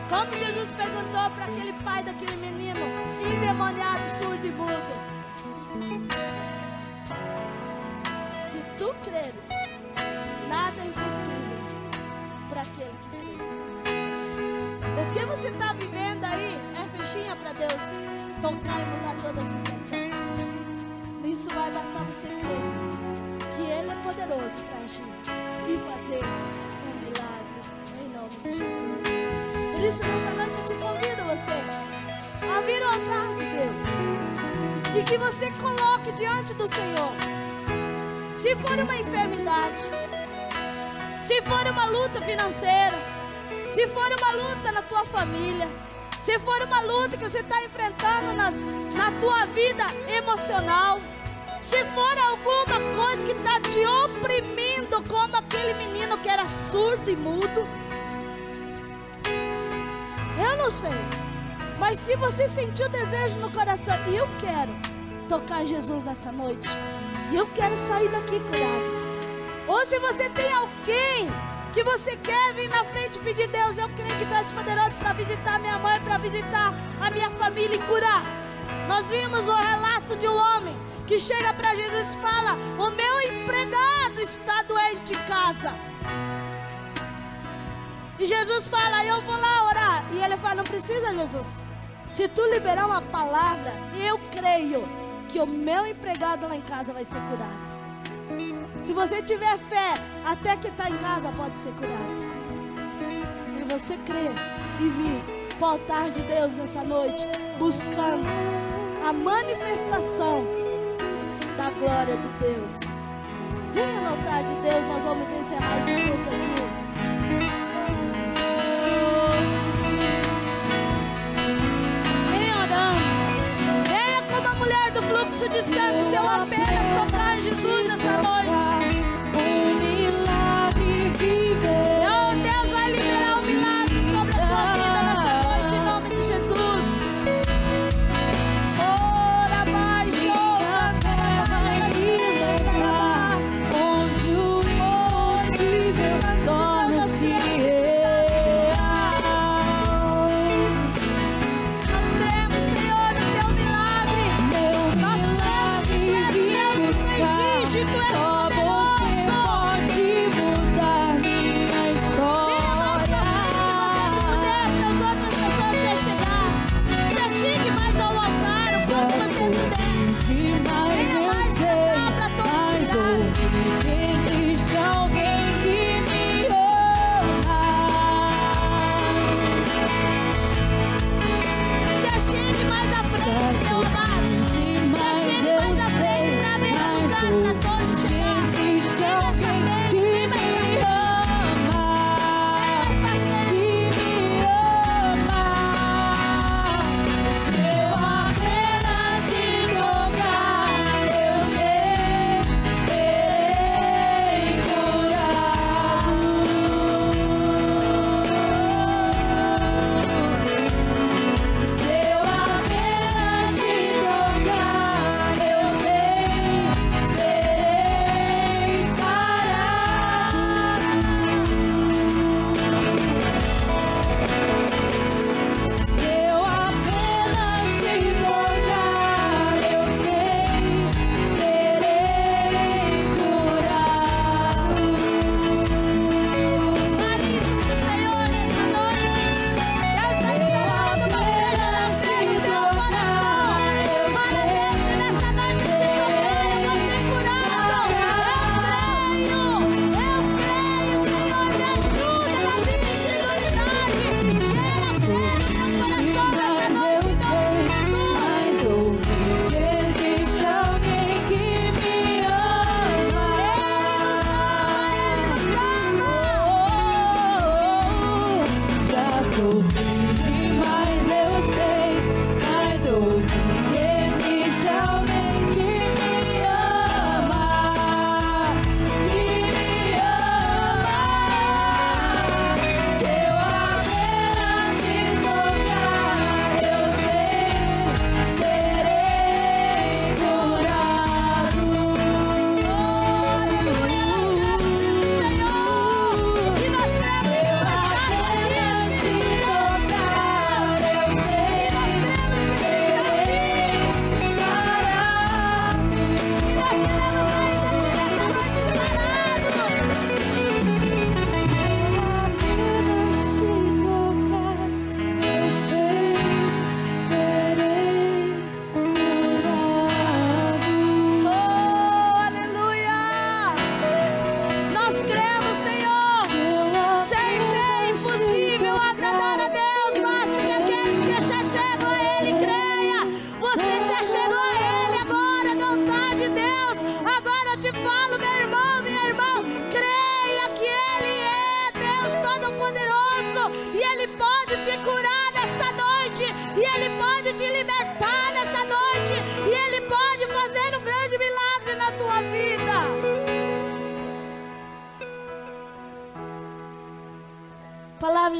A: como Jesus perguntou para aquele pai daquele menino endemoniado, surdo e mudo: se tu creres, nada é impossível para aquele que crê. O que você está vivendo aí é fichinha para Deus tocar e mudar toda a situação. Isso vai bastar você crer que Ele é poderoso para agir e fazer um milagre em nome de Jesus. Por isso nessa noite eu te convido você a vir ao altar de Deus e que você coloque diante do Senhor Se for uma enfermidade, se for uma luta financeira, se for uma luta na tua família, se for uma luta que você está enfrentando na tua vida emocional, se for alguma coisa que está te oprimindo, como aquele menino que era surdo e mudo, eu não sei, mas se você sentiu desejo no coração, e eu quero tocar Jesus nessa noite, e eu quero sair daqui curado. Ou se você tem alguém que você quer vir na frente e pedir: Deus, eu creio que Tu és poderoso para visitar minha mãe, para visitar a minha família e curar. Nós vimos o relato de um homem que chega para Jesus e fala: o meu empregado está doente em casa. E Jesus fala: eu vou lá orar. E ele fala: não precisa, Jesus. Se Tu liberar uma palavra, eu creio que o meu empregado lá em casa vai ser curado. Se você tiver fé, até que está em casa pode ser curado. E você crer e vir para o altar de Deus nessa noite, buscando a manifestação da glória de Deus. Venha no altar de Deus, nós vamos encerrar esse culto aqui. Fluxo de sangue, se eu apenas tocar em Jesus nessa noite,
B: um milagre viver.
A: Oh, Deus vai liberar um milagre sobre a tua vida nessa noite, em nome de Jesus. Ora mais,
B: onde o impossível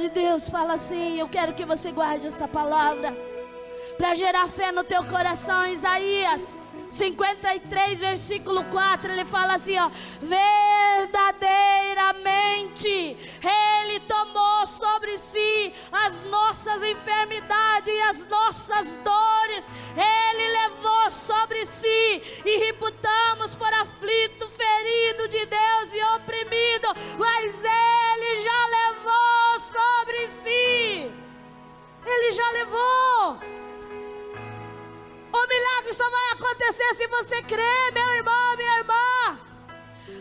A: de Deus fala assim, eu quero que você guarde essa palavra, para gerar fé no teu coração. Isaías 53, versículo 4, ele fala assim, ó: verdadeiramente Ele tomou sobre si as nossas enfermidades e as nossas dores, Ele levou sobre si, e reputamos por aflito, ferido de Deus e oprimido, mas Ele já levou sobre si, Ele já levou. O milagre só vai acontecer se você crer, meu irmão, minha irmã.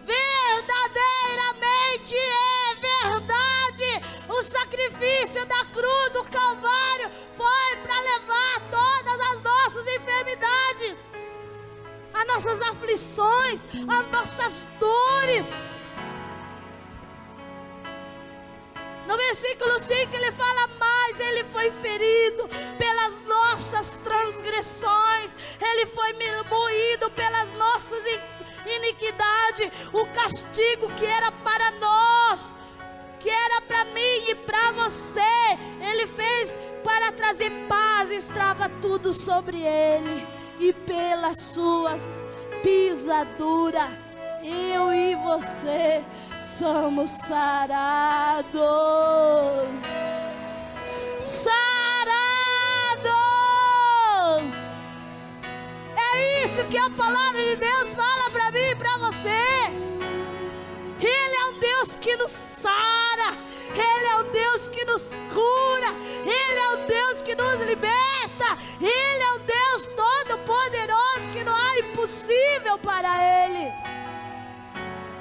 A: Verdadeiramente é verdade. O sacrifício da cruz do Calvário foi para levar todas as nossas enfermidades, as nossas aflições, as nossas dores. No versículo 5 ele fala, mas Ele foi ferido pelas nossas transgressões, Ele foi moído pelas nossas iniquidades. O castigo que era para nós, que era para mim e para você, Ele fez para trazer paz, estava tudo sobre Ele, e pelas suas pisaduras eu e você somos sarados. Sarados! É isso que a palavra de Deus fala para mim e para você. Ele é um Deus que nos sara, Ele é um Deus que nos cura, Ele é um Deus que nos liberta, Ele é um Deus todo-poderoso, que não há impossível para Ele.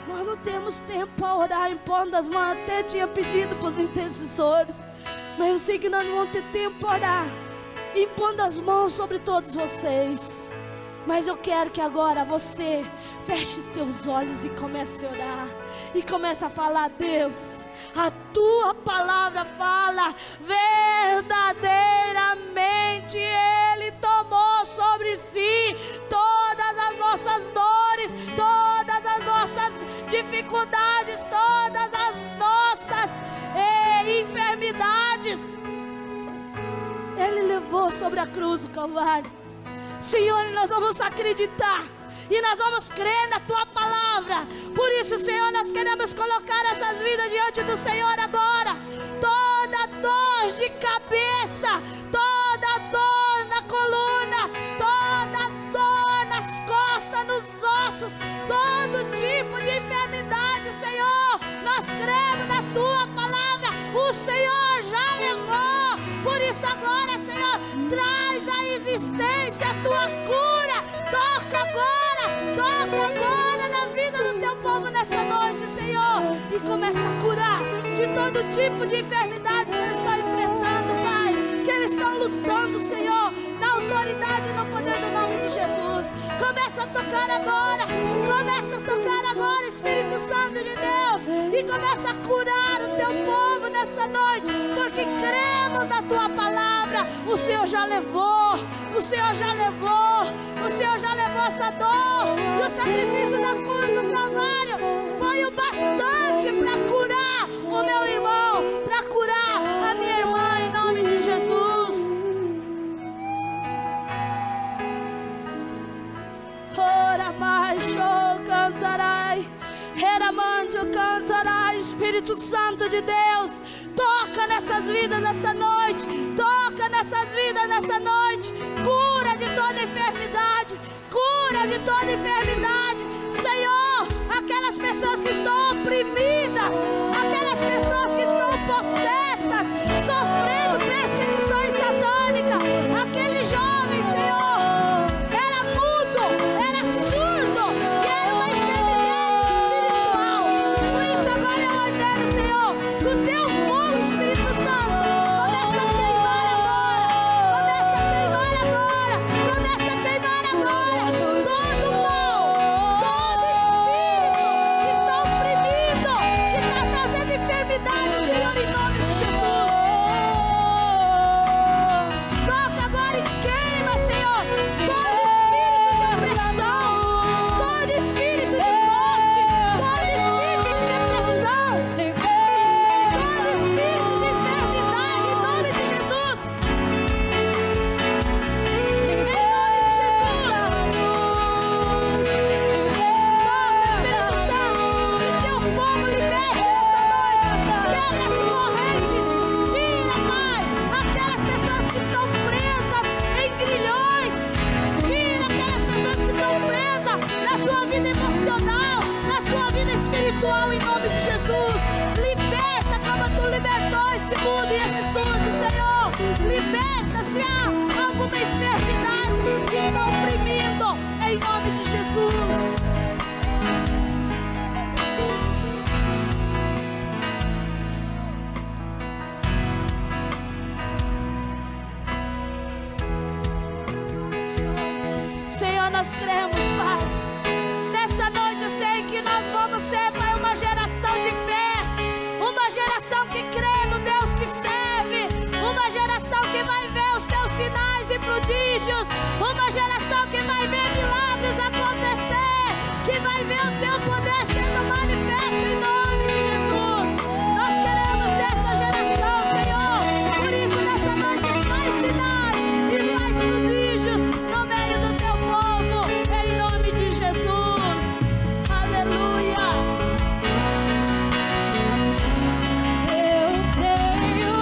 A: Nós não temos tempo para orar impondo as mãos. Até tinha pedido para os intercessores, mas eu sei que nós não vamos ter tempo para orar impondo as mãos sobre todos vocês. Mas eu quero que agora você feche teus olhos e comece a orar, e comece a falar: Deus, a tua palavra fala, verdadeiramente Ele tomou sobre si todas as nossas dores, todas as nossas dificuldades, todas as nossas enfermidades. Ele levou sobre a cruz do Calvário. Senhor, nós vamos acreditar e nós vamos crer na tua palavra. Por isso, Senhor, nós queremos colocar essas vidas diante do Senhor agora. Toda dor de cabeça, toda dor na coluna, toda dor nas costas, nos ossos, todo tipo de enfermidade, Senhor, nós cremos na tua palavra. O Senhor já levou. Por isso agora, Senhor, traz a existência a tua cura. Toca agora na vida do teu povo nessa noite, Senhor, e começa a curar de todo tipo de enfermidade que eles estão enfrentando, Pai, que eles estão lutando, Senhor, na autoridade e no poder do nome de Jesus. Começa a tocar agora, Espírito Santo de Deus, e começa a curar o teu povo nessa noite, porque cremos na tua palavra. O Senhor já levou, o Senhor já levou essa dor, e o sacrifício da cruz do Calvário foi o bastante para curar o meu irmão, para curar a minha irmã, em nome de Jesus. Ora mais, show, cantarai. Reramante, cantarai. Espírito Santo de Deus, toca nessas vidas nessa noite, toca nessas vidas nessa noite, cura de toda enfermidade, Senhor, aquelas pessoas que estão oprimidas, aquelas pessoas que estão possessas, sofrendo perseguições satânicas, aquele jovem, Senhor, era mudo, era surdo, e era uma enfermidade espiritual. Por isso agora eu ordeno, Senhor, que o teu fogo, Espírito Santo, começa a queimar agora, começa a queimar Senhor, nós cremos, Pai. Nessa noite eu sei que nós vamos ser, Pai, uma geração de fé, uma geração que crê no Deus que serve, uma geração que vai ver os teus sinais e prodígios, uma geração que vai ver milagres acontecer, que vai ver o teu poder sendo manifesto em nome de Jesus. Nós queremos ser essa geração, Senhor. Por isso nessa noite faz sinais e faz prodígios no meio do teu povo, em nome de Jesus. Aleluia.
B: Eu creio.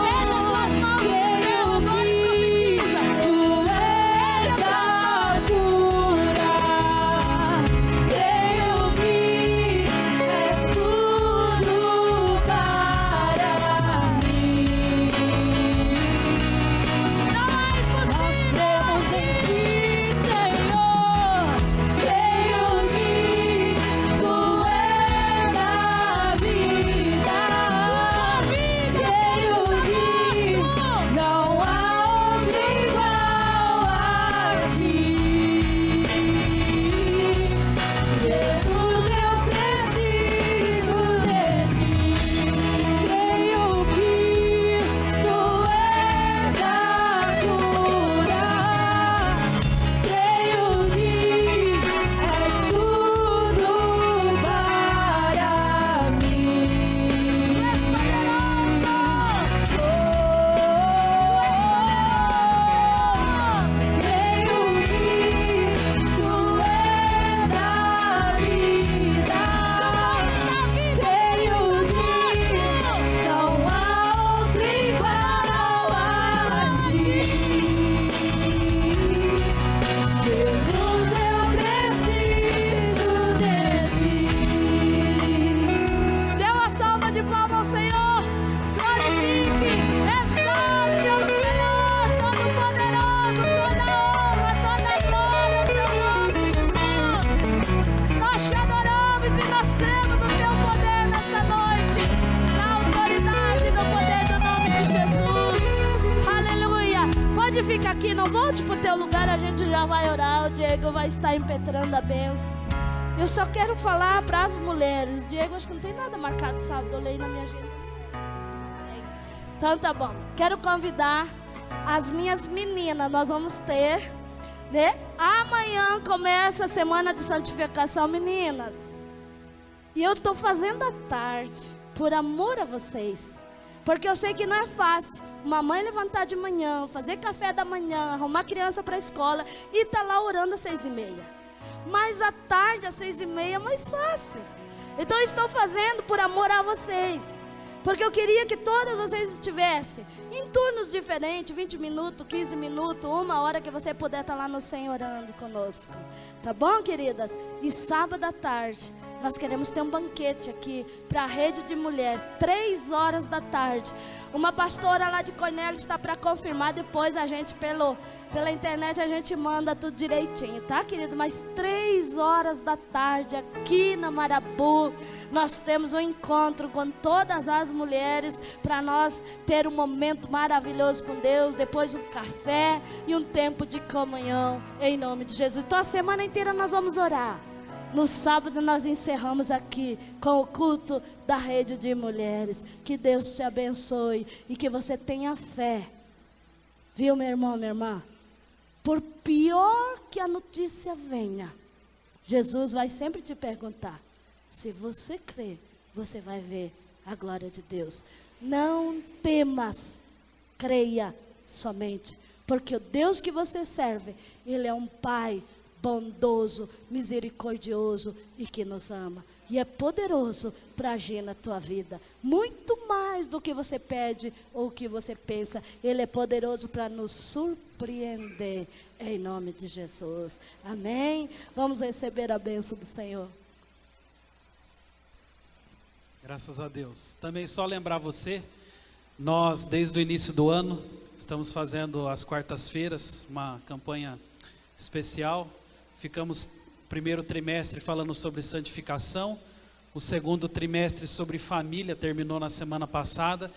A: Pega as tuas mãos, Senhor, agora e profetiza.
B: Tu és a cura. Creio que és tudo para mim.
A: Não é impossível.
B: Cremos em ti, Senhor. Creio que tu és a vida. Creio que não há outro igual a ti. Jesus, eu preciso de ti. Creio que tu és a cura. Creio que és tudo para mim. Creio que tu és a vida. Creio que não há outro igual a ti. Jesus, eu preciso de ti.
A: Dê uma salva de palmas ao Senhor. Glorifique, exalte ao Senhor Todo-Poderoso, toda honra, toda glória ao teu nome, Jesus. Nós te adoramos e nós cremos no teu poder nessa noite, na autoridade e no poder do nome de Jesus. Aleluia. Pode ficar aqui, não volte para o teu lugar, a gente já vai orar. O Diego vai estar impetrando a bênção. Eu só quero falar para as mulheres. Diego, acho que não tem nada marcado sábado, eu leio na minha agenda. Então tá bom. Quero convidar as minhas meninas. Nós vamos ter, né? Amanhã começa a semana de santificação, meninas. E eu estou fazendo à tarde, por amor a vocês. Porque eu sei que não é fácil uma mãe levantar de manhã, fazer café da manhã, arrumar a criança para a escola e tá lá orando às 6:30. Mas à tarde, às 6:30, é mais fácil. Então eu estou fazendo por amor a vocês. Porque eu queria que todas vocês estivessem em turnos diferentes, 20 minutos, 15 minutos, 1 hora que você puder estar lá no Senhor orando conosco. Tá bom, queridas? E sábado à tarde, nós queremos ter um banquete aqui para a Rede de Mulher, 3 horas da tarde. Uma pastora lá de Cornélio está para confirmar, depois a gente pela internet a gente manda tudo direitinho, tá, querido? Mas 3 horas da tarde aqui na Marabu, nós temos um encontro com todas as mulheres para nós ter um momento maravilhoso com Deus, depois um café e um tempo de comunhão em nome de Jesus. Então a semana inteira nós vamos orar. No sábado nós encerramos aqui com o culto da Rede de Mulheres. Que Deus te abençoe e que você tenha fé. Viu, meu irmão, minha irmã? Por pior que a notícia venha, Jesus vai sempre te perguntar: se você crê, você vai ver a glória de Deus. Não temas, creia somente, porque o Deus que você serve, Ele é um Pai bondoso, misericordioso e que nos ama. E é poderoso para agir na tua vida. Muito mais do que você pede ou que você pensa. Ele é poderoso para nos surpreender. Em nome de Jesus. Amém? Vamos receber a bênção do Senhor.
C: Graças a Deus. Também só lembrar você, nós desde o início do ano estamos fazendo às quartas-feiras uma campanha especial. Ficamos primeiro trimestre falando sobre santificação, o segundo trimestre sobre família, terminou na semana passada,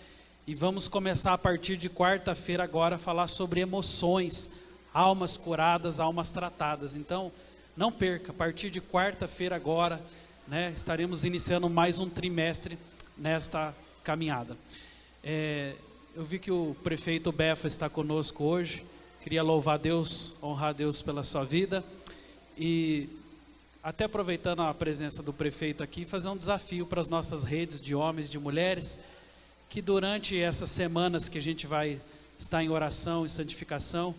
C: e vamos começar a partir de quarta-feira agora a falar sobre emoções, almas curadas, almas tratadas. Então, não perca, a partir de quarta-feira agora, né, estaremos iniciando mais um trimestre nesta caminhada. Eu vi que o prefeito Befa está conosco hoje, queria louvar a Deus, honrar a Deus pela sua vida, e até aproveitando a presença do prefeito aqui, fazer um desafio para as nossas redes de homens, de mulheres, que durante essas semanas que a gente vai estar em oração e santificação,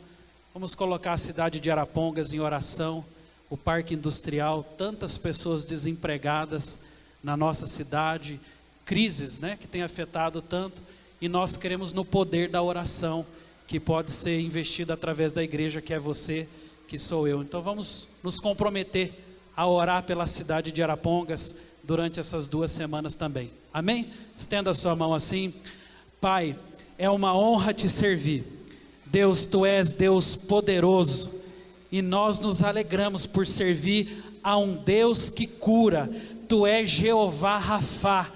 C: vamos colocar a cidade de Arapongas em oração, o parque industrial, tantas pessoas desempregadas na nossa cidade, crises, né, que tem afetado tanto, e nós queremos no poder da oração, que pode ser investido através da igreja, que é você, que sou eu. Então vamos nos comprometer a orar pela cidade de Arapongas durante essas 2 semanas também. Amém? Estenda a sua mão assim. Pai, é uma honra te servir. Deus, tu és Deus poderoso, e nós nos alegramos por servir a um Deus que cura. Tu és Jeová Rafá,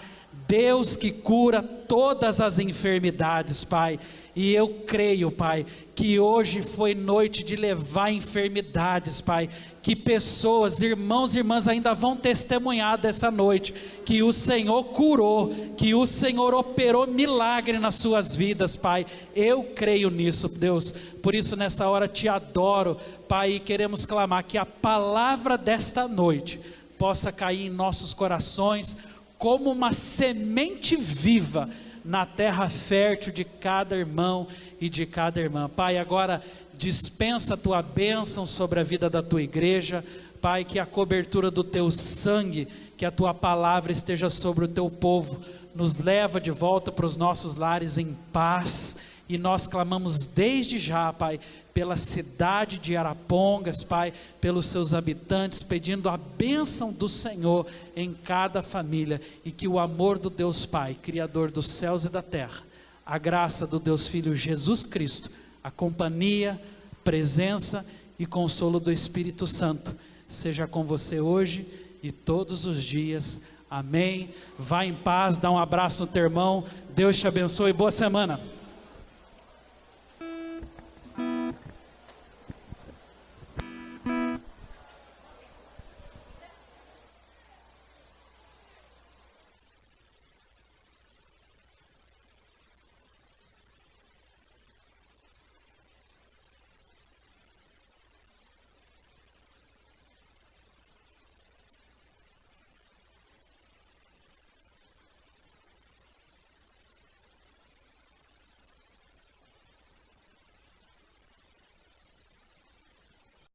C: Deus que cura todas as enfermidades, Pai. E eu creio, Pai, que hoje foi noite de levar enfermidades, Pai, que pessoas, irmãos e irmãs ainda vão testemunhar dessa noite, que o Senhor curou, que o Senhor operou milagre nas suas vidas, Pai. Eu creio nisso, Deus. Por isso nessa hora te adoro, Pai, e queremos clamar que a palavra desta noite possa cair em nossos corações como uma semente viva na terra fértil de cada irmão e de cada irmã. Pai, agora dispensa a tua bênção sobre a vida da tua igreja, Pai, que a cobertura do teu sangue, que a tua palavra esteja sobre o teu povo, nos leva de volta para os nossos lares em paz, e nós clamamos desde já, Pai, pela cidade de Arapongas, Pai, pelos seus habitantes, pedindo a bênção do Senhor em cada família, e que o amor do Deus Pai, Criador dos céus e da terra, a graça do Deus Filho Jesus Cristo, a companhia, presença e consolo do Espírito Santo, seja com você hoje e todos os dias. Amém. Vá em paz, dá um abraço no teu irmão, Deus te abençoe, boa semana.